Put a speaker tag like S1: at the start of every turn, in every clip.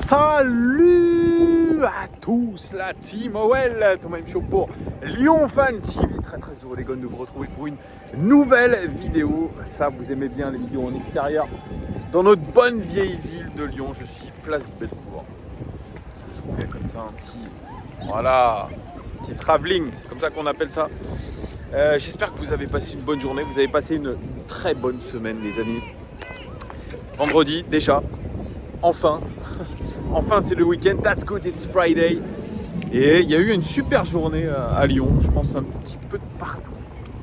S1: Salut à tous, la team OL, Thomas M. Show pour Lyon Fan TV. Très heureux les gars de vous retrouver pour une nouvelle vidéo. Ça, vous aimez bien les vidéos en extérieur. Dans notre bonne vieille ville de Lyon, je suis place Bellecour. Je vous fais comme ça un petit travelling, c'est comme ça qu'on appelle ça. J'espère que vous avez passé une bonne journée, vous avez passé une très bonne semaine les amis. Vendredi déjà, enfin c'est le week-end, that's good, it's Friday. Et il y a eu une super journée à Lyon, je pense un petit peu de partout.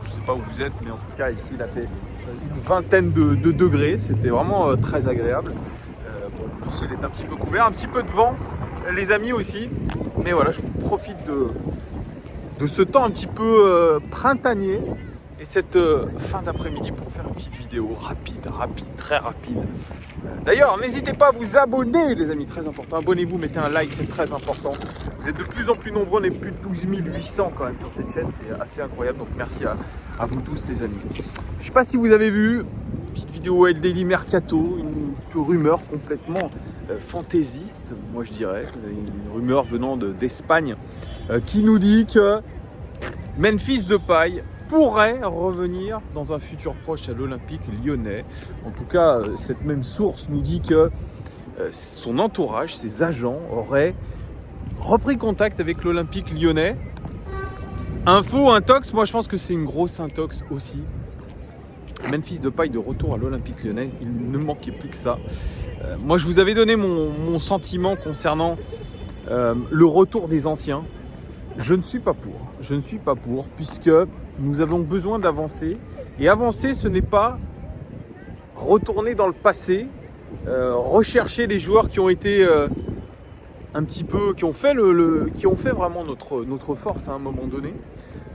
S1: Je ne sais pas où vous êtes, mais en tout cas ici il a fait une vingtaine de degrés, c'était vraiment très agréable. Le ciel est un petit peu couvert, un petit peu de vent les amis aussi. Mais voilà, je profite de ce temps un petit peu printanier et cette fin d'après-midi pour faire une petite vidéo rapide, très rapide. D'ailleurs, n'hésitez pas à vous abonner les amis, très important. Abonnez-vous, mettez un like, c'est très important. Vous êtes de plus en plus nombreux, on est plus de 12 800 quand même sur cette chaîne, c'est assez incroyable. Donc merci à vous tous les amis. Je ne sais pas si vous avez vu, petite vidéo El Daily Mercato, une rumeur complètement fantaisiste, moi je dirais, une rumeur venant d'Espagne qui nous dit que Memphis Depay pourrait revenir dans un futur proche à l'Olympique lyonnais. En tout cas, cette même source nous dit que son entourage, ses agents, auraient repris contact avec l'Olympique lyonnais. Info, intox, moi je pense que c'est une grosse intox aussi. Memphis Depay de retour à l'Olympique lyonnais, il ne manquait plus que ça. Moi je vous avais donné mon sentiment concernant le retour des anciens. Je ne suis pas pour, puisque nous avons besoin d'avancer. Et avancer, ce n'est pas retourner dans le passé, rechercher les joueurs qui ont été un petit peu, qui ont fait vraiment notre force à un moment donné.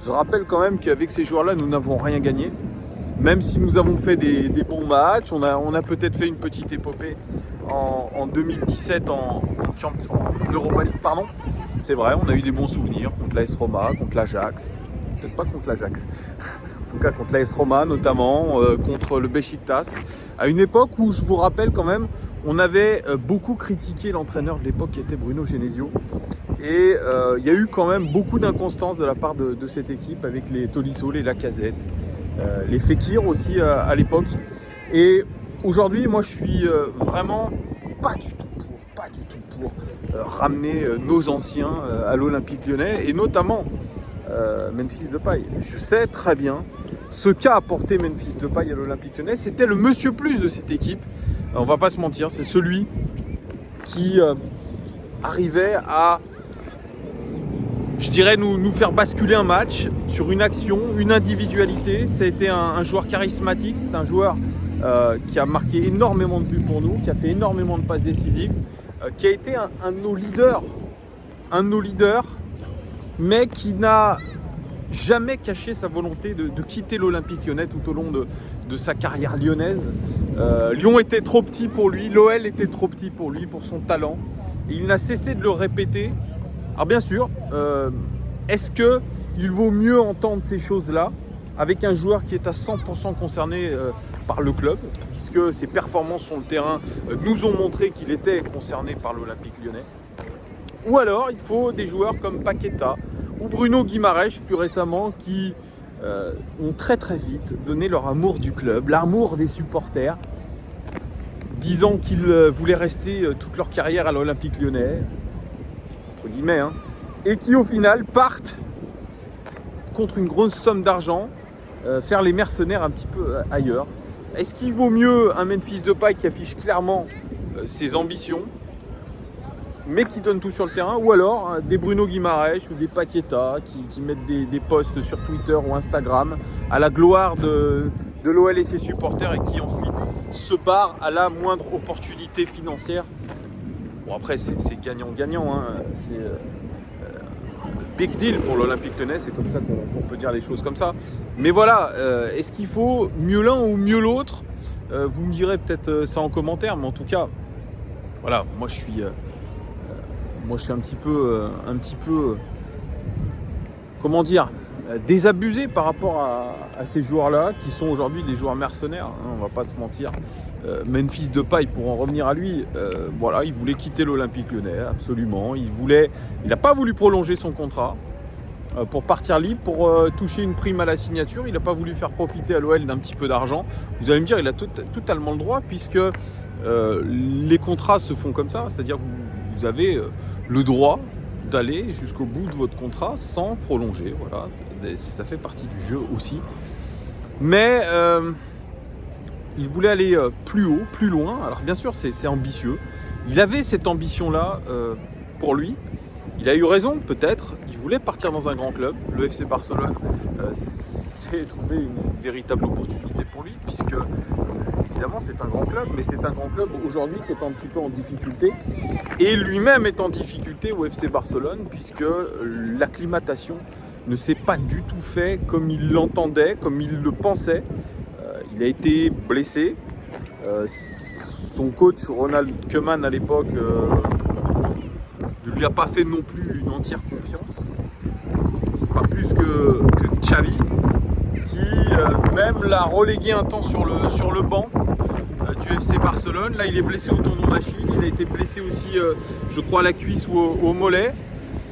S1: Je rappelle quand même qu'avec ces joueurs-là, nous n'avons rien gagné. Même si nous avons fait des bons matchs, on a peut-être fait une petite épopée en 2017 en Europa League, pardon. C'est vrai, on a eu des bons souvenirs contre l'AS Roma, contre l'Ajax, peut-être pas contre l'Ajax, en tout cas contre l'AS Roma notamment, contre le Beşiktaş. À une époque où, je vous rappelle quand même, on avait beaucoup critiqué l'entraîneur de l'époque qui était Bruno Genesio. Et il y a eu quand même beaucoup d'inconstance de la part de cette équipe avec les Tolisso, les Lacazette, les Fekir aussi à l'époque. Et aujourd'hui, moi je suis vraiment pas du tout pour ramener nos anciens à l'Olympique lyonnais et notamment Memphis Depay. Je sais très bien ce qu'a apporté Memphis Depay à l'Olympique lyonnais. C'était le monsieur plus de cette équipe. On va pas se mentir, c'est celui qui arrivait à, je dirais, nous faire basculer un match sur une action, une individualité. Ça a été un joueur charismatique, c'est un joueur qui a marqué énormément de buts pour nous, qui a fait énormément de passes décisives, qui a été un de nos leaders, mais qui n'a jamais caché sa volonté de quitter l'Olympique lyonnais tout au long de sa carrière lyonnaise. Lyon était trop petit pour lui, l'OL était trop petit pour lui, pour son talent, et il n'a cessé de le répéter. Alors bien sûr, est-ce qu'il vaut mieux entendre ces choses-là avec un joueur qui est à 100% concerné par le club, puisque ses performances sur le terrain nous ont montré qu'il était concerné par l'Olympique lyonnais, ou alors il faut des joueurs comme Paqueta ou Bruno Guimaraes plus récemment qui ont très vite donné leur amour du club, l'amour des supporters, disant qu'ils voulaient rester toute leur carrière à l'Olympique lyonnais, entre guillemets, hein, et qui au final partent contre une grosse somme d'argent faire les mercenaires un petit peu ailleurs. Est-ce qu'il vaut mieux un Memphis Depay qui affiche clairement ses ambitions mais qui donne tout sur le terrain, ou alors des Bruno Guimaraes ou des Paqueta qui mettent des posts sur Twitter ou Instagram à la gloire de l'OL et ses supporters et qui ensuite se barrent à la moindre opportunité financière. Bon après c'est gagnant-gagnant, hein. C'est big deal pour l'Olympique lyonnais, c'est comme ça qu'on peut dire les choses comme ça. Mais voilà, est-ce qu'il faut mieux l'un ou mieux l'autre? Vous me direz peut-être ça en commentaire, mais en tout cas, voilà, moi je suis un petit peu, comment dire, désabusé par rapport à ces joueurs-là, qui sont aujourd'hui des joueurs mercenaires, hein, on va pas se mentir. Memphis Depay, pour en revenir à lui, voilà, il voulait quitter l'Olympique Lyonnais, absolument. Il n'a pas voulu prolonger son contrat pour partir libre, pour toucher une prime à la signature. Il n'a pas voulu faire profiter à l'OL d'un petit peu d'argent. Vous allez me dire, il a totalement le droit, puisque les contrats se font comme ça, c'est-à-dire que vous avez le droit d'aller jusqu'au bout de votre contrat sans prolonger. Voilà, ça fait partie du jeu aussi. Mais il voulait aller plus haut, plus loin. Alors bien sûr, c'est ambitieux. Il avait cette ambition-là pour lui. Il a eu raison, peut-être. Il voulait partir dans un grand club. Le FC Barcelone s'est trouvé une véritable opportunité pour lui, puisque évidemment c'est un grand club, mais c'est un grand club aujourd'hui qui est un petit peu en difficulté. Et lui-même est en difficulté au FC Barcelone, puisque l'acclimatation ne s'est pas du tout fait comme il l'entendait, comme il le pensait. Il a été blessé. Son coach Ronald Koeman à l'époque ne lui a pas fait non plus une entière confiance. Pas plus que Xavi, qui même l'a relégué un temps sur le banc du FC Barcelone. Là, il est blessé au tendon d'Achille. Il a été blessé aussi, je crois, à la cuisse ou au mollet.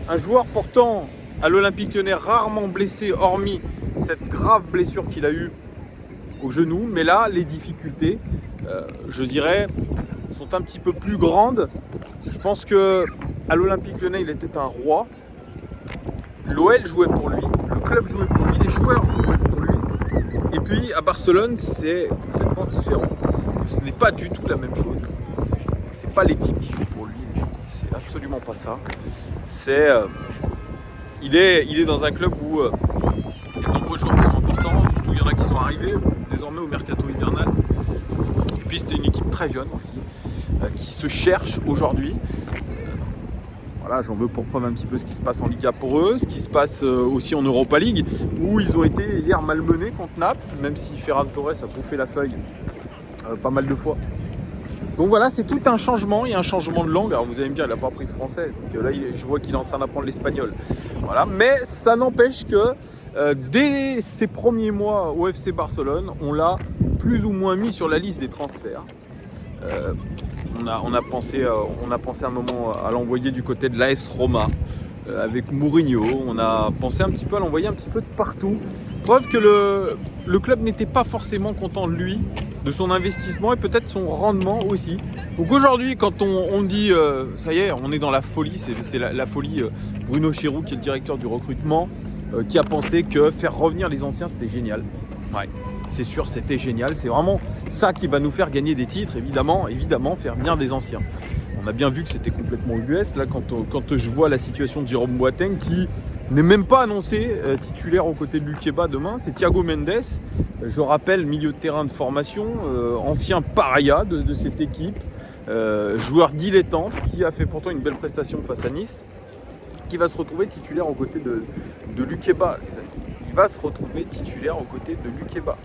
S1: Un joueur pourtant à l'Olympique Lyonnais rarement blessé, hormis cette grave blessure qu'il a eue au genou. Mais là, les difficultés, je dirais, sont un petit peu plus grandes. Je pense que à l'Olympique Lyonnais, il était un roi. L'OL jouait pour lui, le club jouait pour lui, les joueurs jouaient pour lui. Et puis à Barcelone, c'est complètement différent. Ce n'est pas du tout la même chose. C'est pas l'équipe qui joue pour lui. C'est absolument pas ça. Il est dans un club où il y a de nombreux joueurs qui sont importants. Surtout, il y en a qui sont arrivés désormais au mercato hivernal. Et puis c'était une équipe très jeune aussi, qui se cherche aujourd'hui. Voilà, j'en veux pour preuve un petit peu ce qui se passe en Liga pour eux, ce qui se passe aussi en Europa League, où ils ont été hier malmenés contre Naples, même si Ferran Torres a bouffé la feuille pas mal de fois. Donc voilà, c'est tout un changement, il y a un changement de langue. Alors vous allez me dire, il n'a pas appris le français, donc là je vois qu'il est en train d'apprendre l'espagnol. Voilà, mais ça n'empêche que dès ses premiers mois au FC Barcelone, on l'a plus ou moins mis sur la liste des transferts. On a pensé un moment à l'envoyer du côté de l'AS Roma avec Mourinho. On a pensé un petit peu à l'envoyer un petit peu de partout. Preuve que le club n'était pas forcément content de lui, de son investissement et peut-être son rendement aussi. Donc aujourd'hui, quand on dit ça y est, on est dans la folie, c'est la folie. Bruno Chéroux, qui est le directeur du recrutement, qui a pensé que faire revenir les anciens, c'était génial. Ouais. C'est sûr, c'était génial. C'est vraiment ça qui va nous faire gagner des titres, évidemment, faire venir des anciens. On a bien vu que c'était complètement ubuesque. Là, quand je vois la situation de Jérôme Boateng, qui n'est même pas annoncé titulaire aux côtés de Lukeba demain, c'est Thiago Mendes. Je rappelle, milieu de terrain de formation, ancien paria de cette équipe, joueur dilettante, qui a fait pourtant une belle prestation face à Nice, qui va se retrouver titulaire aux côtés de Lukeba. Il va se retrouver titulaire aux côtés de Lukeba.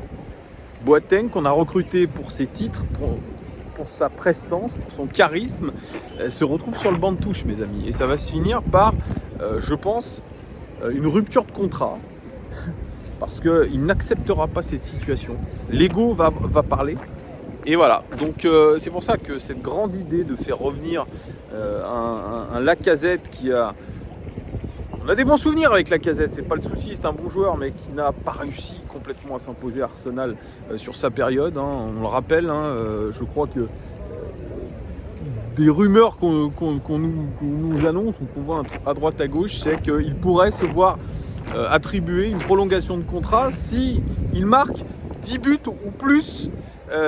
S1: Boateng, qu'on a recruté pour ses titres, pour sa prestance, pour son charisme, se retrouve sur le banc de touche, mes amis. Et ça va se finir par, je pense, une rupture de contrat. Parce qu'il n'acceptera pas cette situation. L'ego va parler. Et voilà. Donc c'est pour ça que cette grande idée de faire revenir un Lacazette qui a... On a des bons souvenirs avec Lacazette, c'est pas le souci, c'est un bon joueur, mais qui n'a pas réussi complètement à s'imposer à Arsenal sur sa période. Hein, on le rappelle, hein, je crois que des rumeurs qu'on nous annonce ou qu'on voit à droite à gauche, c'est qu'il pourrait se voir attribuer une prolongation de contrat si il marque 10 buts ou plus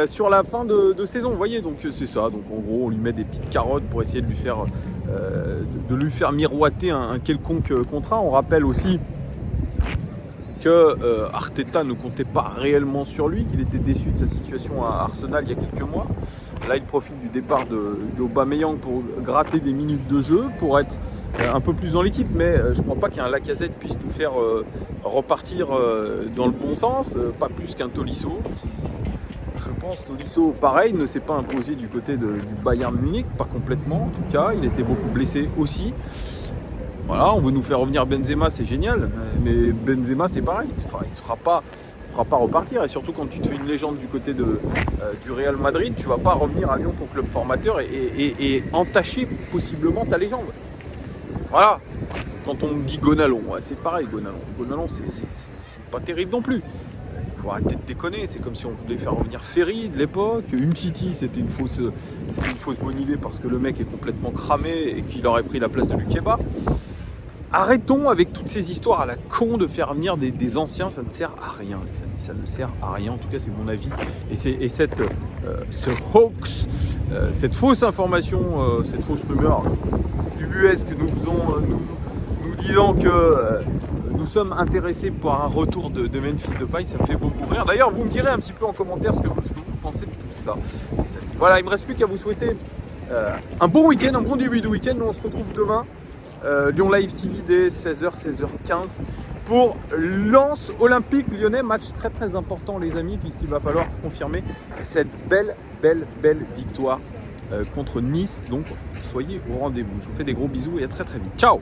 S1: sur la fin de saison. Vous voyez, donc c'est ça. Donc en gros, on lui met des petites carottes pour essayer de lui faire miroiter un quelconque contrat. On rappelle aussi que Arteta ne comptait pas réellement sur lui, qu'il était déçu de sa situation à Arsenal il y a quelques mois. Là, il profite du départ d'Aubameyang pour gratter des minutes de jeu, pour être un peu plus dans l'équipe, mais je ne crois pas qu'un Lacazette puisse nous faire repartir dans le bon sens, pas plus qu'un Tolisso. Je pense que Tolisso, pareil, ne s'est pas imposé du côté du Bayern Munich, pas complètement en tout cas, il était beaucoup blessé aussi. Voilà, on veut nous faire revenir Benzema, c'est génial. Mais Benzema, c'est pareil. Il ne te fera pas repartir. Et surtout quand tu te fais une légende du côté du Real Madrid, tu ne vas pas revenir à Lyon, ton club formateur, et entacher possiblement ta légende. Voilà. Quand on me dit Gonalon, ouais, c'est pareil, Gonalon, c'est pas terrible non plus. Il faut arrêter de déconner. C'est comme si on voulait faire revenir Ferry de l'époque. Umtiti, c'était une fausse bonne idée parce que le mec est complètement cramé et qu'il aurait pris la place de Lukeba. Arrêtons avec toutes ces histoires à la con de faire venir des anciens, ça ne sert à rien, les amis, ça ne sert à rien, en tout cas c'est mon avis. Et ce hoax, cette fausse information, cette fausse rumeur ubuesque nous disant que nous sommes intéressés par un retour de Memphis Depay, ça me fait beaucoup rire. D'ailleurs, vous me direz un petit peu en commentaire ce que vous pensez de tout ça. Voilà, il ne me reste plus qu'à vous souhaiter un bon week-end, un bon début de week-end. Nous on se retrouve demain. Lyon Live TV dès 16h, 16h15 pour Lens Olympique Lyonnais, match très très important les amis, puisqu'il va falloir confirmer cette belle victoire contre Nice, donc soyez au rendez-vous. Je vous fais des gros bisous et à très très vite. Ciao.